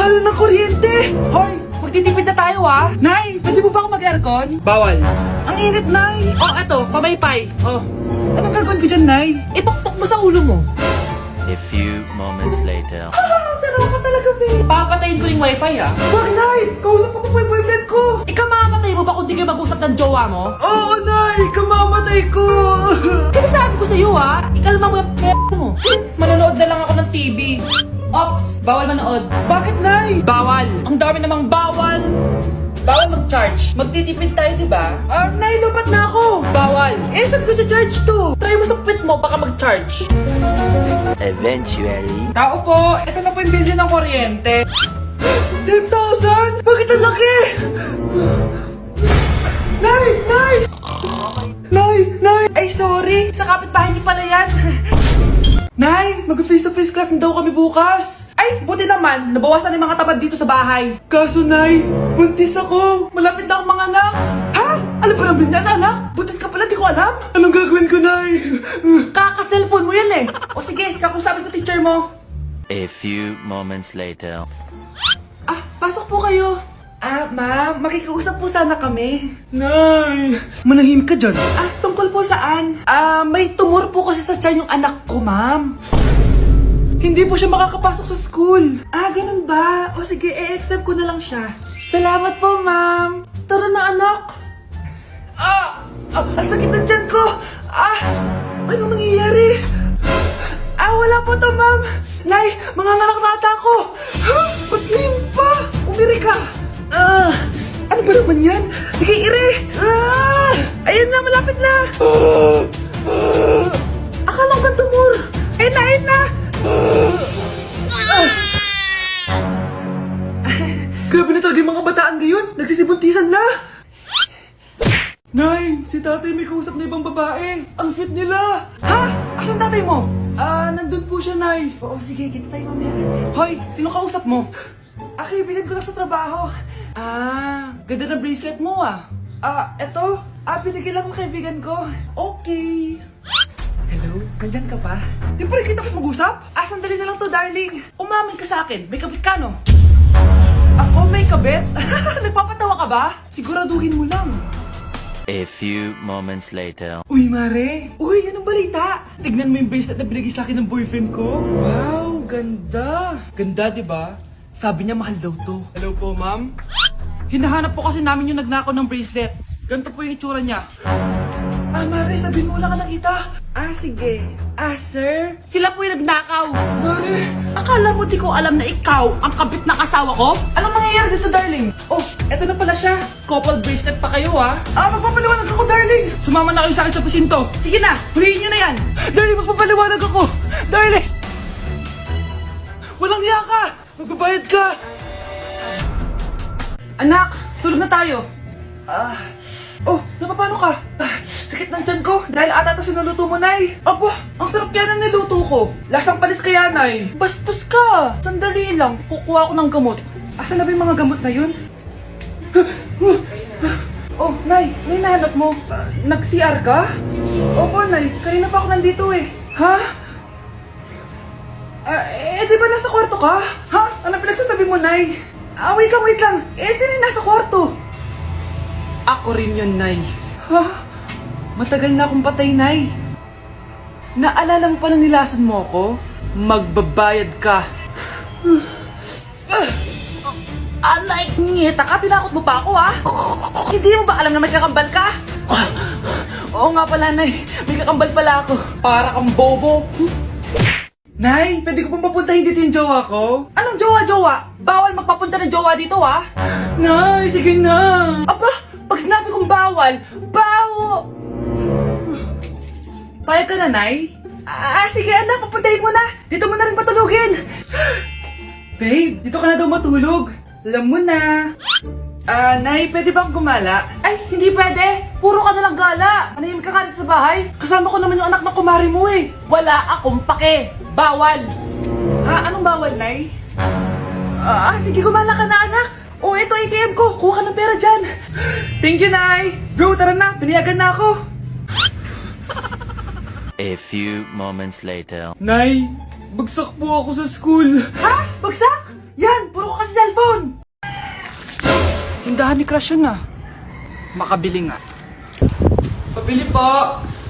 mahal ng kuryente! Hoy! Magtitipid na tayo Nay, pwede mo ba ako mag-aircon? Bawal. Ang init, Nay! Oh, eto, pamaypay. Oh. Anong gagawin ko dyan, Nay? Ipokpok mo sa ulo mo. A few moments later. Sarap ka talaga, babe. Papatayin ko yung wifi, Wag, Nay! Kausap ko pa yung boyfriend ko! Ikaw mamamatay mo ba kung di kayo mag-usap ng jowa mo? Oo, Nay! Kamamatay ko! Sinasabi ko sa'yo, Ikalma mo yung mo. Manonood na lang ako ng TV. Ops! Bawal manood. Bakit, Nay? Bawal. Ang dami namang bawal. Bawal mag-charge. Magtitipid tayo, diba? Nay, lupat na ako. Bawal. Saan ko sa-charge to? Try mo sa puwit mo, baka mag-charge. Eventually. Tao po, ito na po yung bill ng kuryente. 10,000? Bakit ang laki? Nay! Nay! Nay! Nay! Ay, sorry. Sa kapitbahay niyo pala yan. Nay, mag-face-to-face class na daw kami bukas. Ay, buti naman, nabawasan yung mga tamad dito sa bahay. Kaso, Nay, buntis ako. Malapit na akong mga anak. Ha? Alam ba namin yan, anak? Buntis ka pala, di ko alam. Anong gagawin ko, Nay? Kaka-cellphone mo yan O sige, kakusapin ko teacher mo. A few moments later. Pasok po kayo. Ma'am, makikiusap po sana kami. Nay, manahimik ka dyan. Tungkol po saan? May tumor po kasi sa tiyan yung anak ko, ma'am. Hindi po siya makakapasok sa school. Ganun ba? O sige, i-accept ko na lang siya. Salamat po, ma'am. Tara na, anak. Ang sakit ng tiyan ko. Anong nangyayari? Wala po to, ma'am. Nay, mga anak na ata ako. Ba't ngayon pa? Umiri ka. Ano ba naman yan? Sige, ire! Ayun na, malapit na! Akala ko ba tumor? Ayun na! Grabe na talaga yung mga bataan ngayon! Nagsisibuntisan na! Nay, si tatay may kausap na ibang babae! Ang sweet nila! Ha? Asan tatay mo? Nandun po siya, Nay. Oo, sige, kita tayo mamaya. Hoy, sino kausap mo? Kaibigan ko lang sa trabaho. Ganda na bracelet mo eto. Binigyan lang ng kaibigan ko. Okay. Hello, nandyan ka pa? Di pa rin kita mas mag-usap? Sandali na lang to, darling. Umamin ka sa akin, may kabit ka, no? Ako may kabit? Nagpapatawa ka ba? Siguraduhin mo lang. A few moments later. Uy, Mare! Uy, anong balita? Tignan mo yung bracelet na binigay sa akin ng boyfriend ko. Wow, ganda! Ganda, di ba? Sabi niya mahal daw to. Hello po, ma'am? Hinahanap po kasi namin yung nagnakaw ng bracelet. Ganito po yung itsura niya. Mare, sabihin mo wala ka nakita. Sige. Sir? Sila po yung nagnakaw. Mare! Akala mo di ko alam na ikaw ang kabit ng asawa ko? Anong mangyayari dito, darling? Oh, eto na pala siya. Couple bracelet pa kayo, magpapaliwanag ako, darling. Sumama na kayo sa akin sa presinto. Sige na, huliin nyo na yan. Darling, magpapaliwanag ako. Darling! Walang hiya ka! Magbabayad ka! Anak, tulog na tayo. Napapano ka? Sakit ng tiyan ko dahil ata ito sinuluto mo, Nay. Ang sarap kaya ng niluto ko. Lasang panis kaya, Nay. Bastos ka. Sandali lang, kukuha ko ng gamot. Asan na ba yung mga gamot na yun? Nay, may nahanap mo. Nag-CR ka? Opo, Nay. Kanina pa ako nandito Ha? Di ba nasa kwarto ka? Ha? Ano pinagsasabi mo, Nay? Wait lang. Sino yung nasa kwarto? Ako rin yun, Nay. Ha? Matagal na akong patay, Nay. Naalala mo pa na nilason mo ako? Magbabayad ka. Nay, ngita ka? Tinakot mo pa ako, Hindi mo ba alam na may kakambal ka? Oo nga pala, Nay. May kakambal pala ako. Para kang bobo. Nay, pwede ko pong papuntahin dito yung jowa ko? Anong jowa? Bawal magpapunta ng jowa dito, Nay, sige na. Pag sinabi kong bawal, bawo! Payag ka na, Nay? Sige anak, papuntahin mo na. Dito mo na rin patulugin. Babe, dito ka na daw matulog. Alam mo na. Nay, pwede bang gumala? Ay, hindi pwede. Puro ka nalang gala. Manahimik ka nga dito sa bahay. Kasama ko naman yung anak ng kumari mo Wala akong pake. Bawal. Anong bawal, Nay? Sige, gumala ka na, anak. Ito ATM ko. Kuha ka ng pera dyan. Thank you, Nay. Bro, tara na. Pinayagan na ako. A few moments later. Nay, bagsak po ako sa school. Ha? Bagsak? Yan, puro ka kasi Tindahan ni Crush yun ah. Makabili nga. Pabili po.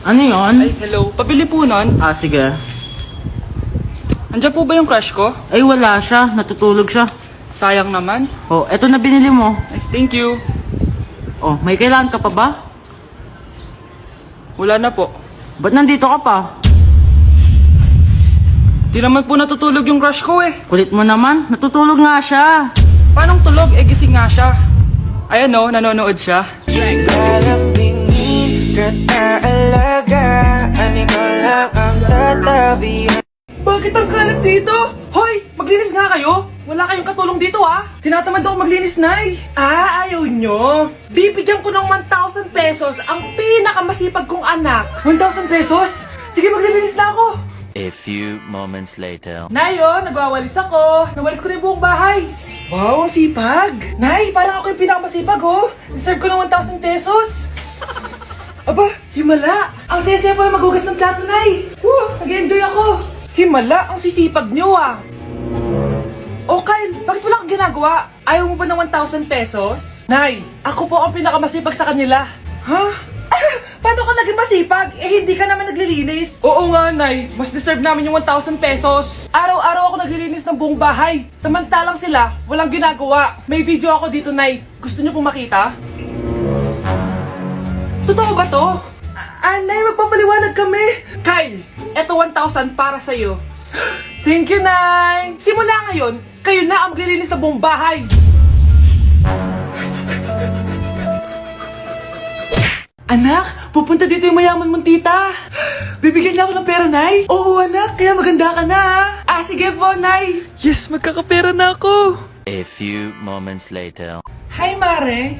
Ano yun? Ay, hello. Pabili po nun. Ah, sige. Andiyan po ba yung crush ko? Ay, wala siya. Natutulog siya. Sayang naman. Oh, eto na binili mo. Ay, thank you. Oh, may kailangan ka pa ba? Wala na po. Ba't nandito ka pa? Di naman po natutulog yung crush ko eh. Kulit mo naman. Natutulog nga siya. Paanong tulog? Eh, gising nga siya. Ayan o, nanonood siya. Lalambingin kita alagaan, ikaw lang ang tatabihan. Bakit ang kalat dito? Hoy, maglinis nga kayo. Wala kayong katulong dito ah. Tinatamad ako maglinis, Nay. Ah, ayaw nyo. Bibigyan ko ng 1,000 pesos ang pinakamasipag kong anak. 1,000 pesos? Sige, maglilinis na ako. A few moments later. Nay, oh, nagwawalis ako. Nawalis ko na yung buong bahay. Wow, ang sipag. Nay, parang ako yung pinakamasipag, oh. Deserve ko ng 1,000 pesos. Aba, himala. Ang saya-saya pala maghugas ng plato, Nay. Nag-enjoy ako. Himala, ang sisipag nyo, ah. Oh, Kyle, bakit wala kang ginagawa? Ayaw mo ba ng 1,000 pesos? Nay, ako po ang pinakamasipag sa kanila. Ha? Paano ka naging masipag? Eh, hindi ka naman naglilinis. Oo nga, Nay. Mas deserve namin yung 1,000 pesos. Araw-araw ako naglilinis ng buong bahay. Samantalang sila, walang ginagawa. May video ako dito, Nay. Gusto niyo pong makita? Totoo ba to? Nay, magpapaliwanag kami. Kyle, eto 1,000 para sa'yo. Thank you, Nay. Simula ngayon, kayo na ang maglilinis ng buong bahay. Anak, pupunta dito yung mayaman mong tita. Bibigyan niya ako ng pera, Nay. Oo, anak, kaya maganda ka na, ha? Ah, sige po, Nay. Yes, magkakapera na ako. A few moments later. Hi, Mare.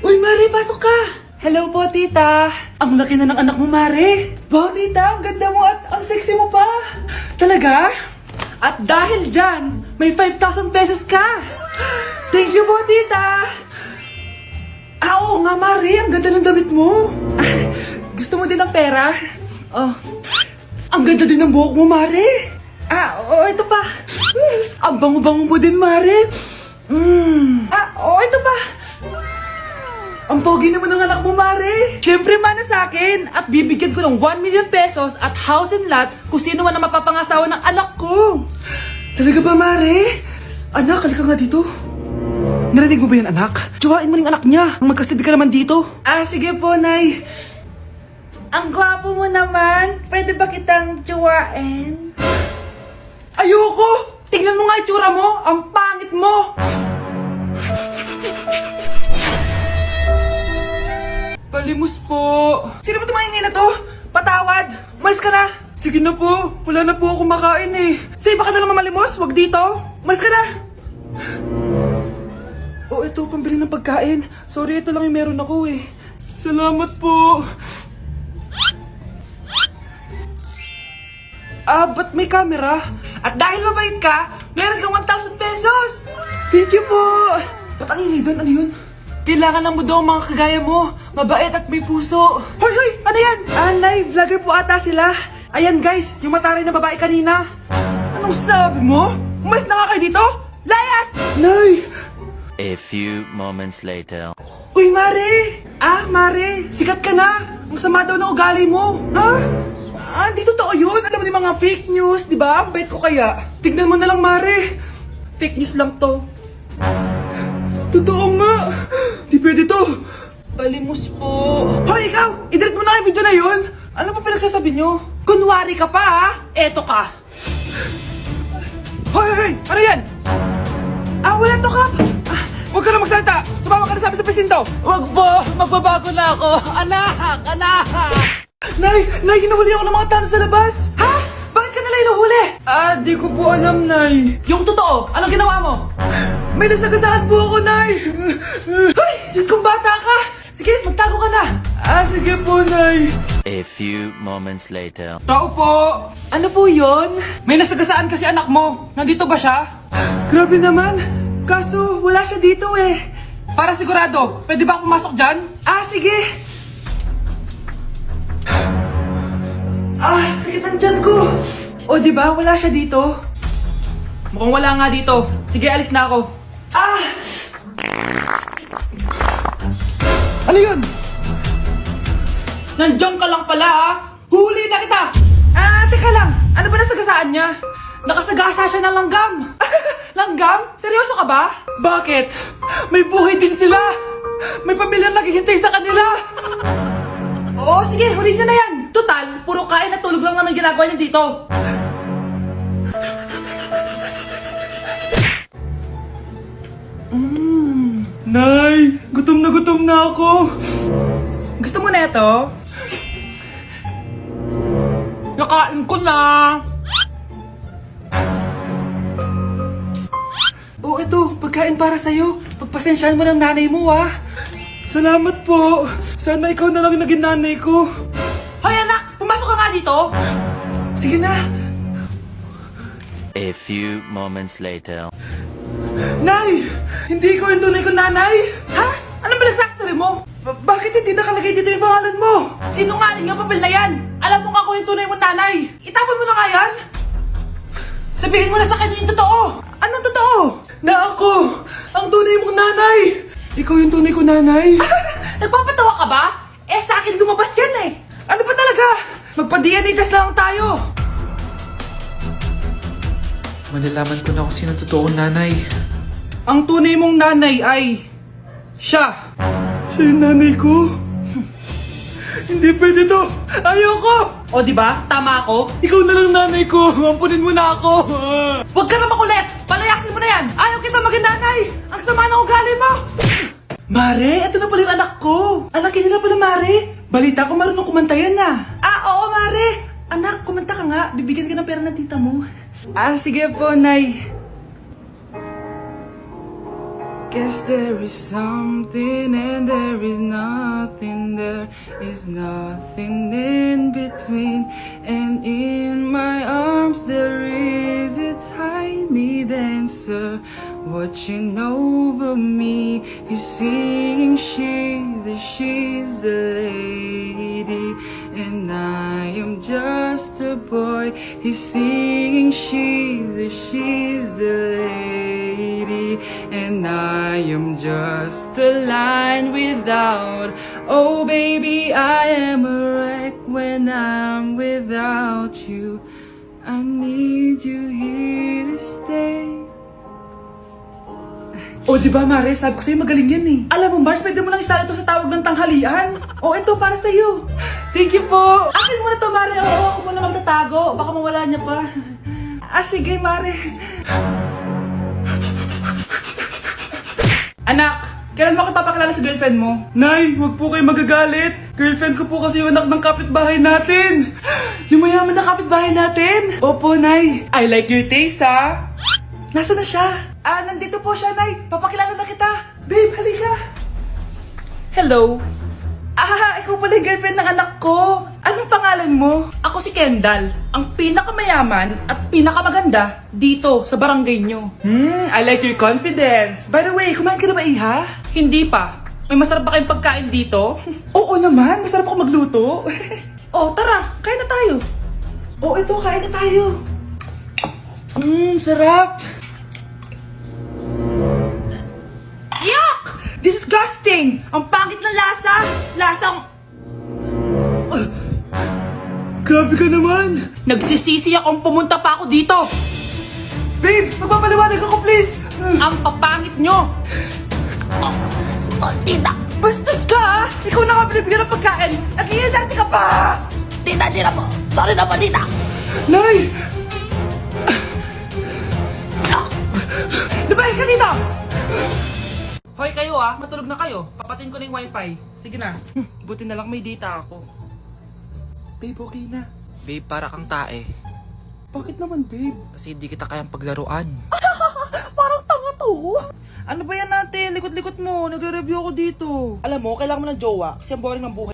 Uy, Mare, pasok ka. Hello po, tita. Ang laki na ng anak mo, Mare. Wow, tita, ang ganda mo at ang sexy mo pa. Talaga? At dahil dyan, may 5,000 pesos ka. Thank you po, tita. Ah, oo nga, Mare. Ang ganda ng damit mo. Ah, gusto mo din ng pera? Oh. Ang ganda din ng buhok mo, Mare. Ah, oo, ito pa. Ang bango-bango mo din, Mare. Ah, oo, ito pa. Ang pogi naman ng anak mo, Mare. Siyempre, mana sa akin. At bibigyan ko ng 1 million pesos at house and lot kung sino man ang mapapangasawa ng anak ko. Talaga ba, Mare? Anak, halika nga dito. Narinig mo ba yan, anak? Tsuhain mo yung anak niya. Magkasabi ka naman dito. Ah, sige po, Nay. Ang gwapo mo naman. Pwede ba kitang tsuhain? Ayoko! Tingnan mo nga itsura mo. Ang pangit mo. Palimos po. Sino ba tumahingin na to? Patawad. Malis ka na. Sige na po. Wala na po ako makain eh. Say, baka na naman malimos. Wag dito. Malis ka na. Oh, ito, pambili ng pagkain. Sorry, ito lang yung meron ako eh. Salamat po. Ah, ba't may camera? At dahil mabait ka, meron kang 1,000 pesos! Thank you po! Ba't ang ingay doon? Ano yun? Kailangan lang mo daw ang mga kagaya mo. Mabait at may puso. Hoy, hoy! Ano yan? Nay, vlogger po ata sila. Ayan guys, yung mataray na babae kanina. Anong sabi mo? Umalis na nga kayo dito? Layas! Nay! A few moments later. Uy, Mare! Ah, Mare! Sikat ka na! Ang sama daw ng ugali mo! Ha? Ah, di totoo yun! Alam mo yung mga fake news, di ba? Ang bait ko kaya. Tignan mo na lang, Mare! Fake news lang to. Totoo nga! Di pwede to! Palimos po! Hoy, ikaw! I-delete mo na yung video na yun! Ano pa pinagsasabi nyo? Kunwari ka pa, ha? Eto ka! Hoy, hoy! Ano yan? Ah, wala to, Kap! Huwag ka na magsalita! Sumama ka na sabi sa presinto! Wag po! Magbabago na ako! Anak! Anak! Nay! Nay! Hinuhuli ako ng mga tanong sa labas! Ha? Bakit ka nila hinuhuli? Ah, di ko po alam, Nay. Yung totoo, anong ginawa mo? May nasagasaan po ako, Nay! Ay! Diyos kong bata ka! Sige, magtago ka na! Ah, sige po, Nay. A few moments later. Tao po! Ano po yon? May nasagasaan kasi anak mo. Nandito ba siya? Grabe naman! Kaso, wala siya dito eh. Para sigurado, pwede ba ako pumasok dyan? Ah, sige! Ah, sakit ang tiyan ko! O, di ba? Wala siya dito. Mukhang wala nga dito. Sige, alis na ako. Ah! Ano yun? Nandiyan ka lang pala ah! Huli na kita! Teka lang! Ano ba nasagasaan niya? Nakasagasa siya ng langgam! Langgam? Seryoso ka ba? Bakit? May buhay din sila! May pamilyang naghihintay sa kanila! Oo, sige, huli niyo na yan! Total, puro kain at tulog lang naman ginagawa niya dito! Nay, gutom na ako! Gusto mo na ito? Nakain ko na! Oh, ito, pagkain para sa'yo. Pagpasensyahan mo ng nanay mo, ah. Salamat po. Sana ikaw na lang naging nanay ko. Hoy, anak! Pumasok ka nga dito! Sige na. A few moments later. Nay! Hindi ko yung tunay kong nanay! Ha? Ano ba nagsasabi mo? Bakit hindi nakalagay dito yung pangalan mo? Sinungaling ang papel na yan! Alam mo nga ako yung tunay mong nanay! Itapon mo na nga yan! Sabihin mo na sa kanya yung totoo! Anong totoo? Na ako! Ang tunay mong nanay! Ikaw yung tunay kong nanay? Nagpapatawa ka ba? Eh sa akin lumabas yan eh! Ano ba talaga? Magpa-DNA test na lang tayo! Malalaman ko na kung sino totoong nanay. Ang tunay mong nanay ay... siya! Siya yung nanay ko? Hindi pwede to! Ayoko! O diba? Tama ako? Ikaw na lang nanay ko! Ampunin mo na ako! Huwag ka na makulit! Palayasin mo na yan! Ayaw kita maging nanay! Ang sama ng ugali mo! Mare, ito na pala yung anak ko! Anak nila pala, Mare! Balita ko marunong kumanta yan na! Oo, Mare! Anak, kumanta ka nga. Bibigyan ka ng pera ng tita mo. Sige po, Nay. Guess there is something and there is nothing. There is nothing in between. And in my arms there is a tiny dancer watching over me. He's singing, she's a lady, and I am just a boy. He's singing, she's a lady, and I am just a line without. Oh baby, I am a wreck when I'm without you. I need you here to stay. O, di ba, Mare? Sabi ko sa'yo magaling yan eh. Alam mo, Mars, pwede mo lang isali ito sa tawag ng tanghalian. O, ito, para sa'yo. Thank you po. Akin mo na to, Mare. Oo, ako muna magtatago. Baka mawala niya pa. Sige, Mare. Anak, kailan mo ako papakilala sa girlfriend mo? Nay, wag po kayo magagalit. Girlfriend ko po kasi yung anak ng kapitbahay natin. Yung mayaman na kapitbahay natin. Opo, Nay. I like your taste, ha? Nasaan na siya? Nandito po siya, Nay. Papakilala na kita. Babe, halika. Hello. Ikaw pala yung girlfriend ng anak ko. Anong pangalan mo? Ako si Kendall, ang pinakamayaman at pinakamaganda dito sa barangay nyo. I like your confidence. By the way, kumain ka na ba, Iha? Hindi pa. May masarap ba kayong pagkain dito? Oo naman, masarap ako magluto. Tara, kain na tayo. Ito, kain na tayo. Sarap. Yuck! Disgusting! Ang pangit ng lasa! Lasang... Grabe ka naman! Nagsisisi akong pumunta pa ako dito! Babe! Magpapaliwanag ako, please! Ang papangit nyo! Tita! Bastos ka, ha? Ikaw na nga binibigyan ng pagkain! Nag-iinarte ka pa! Tita po! Sorry na po, tita! Nay! Lumayas ka dito! Hoy kayo matulog na kayo. Papatin ko na yung wifi. Sige na. Buti na lang may data ako. Babe, okay na. Babe, para kang tae. Bakit naman, babe? Kasi hindi kita kayang paglaruan. Parang tanga to. Ano ba yan natin? Likot-likot mo. Nagre-review ako dito. Alam mo, kailangan mo ng jowa kasi ang boring ng buhay.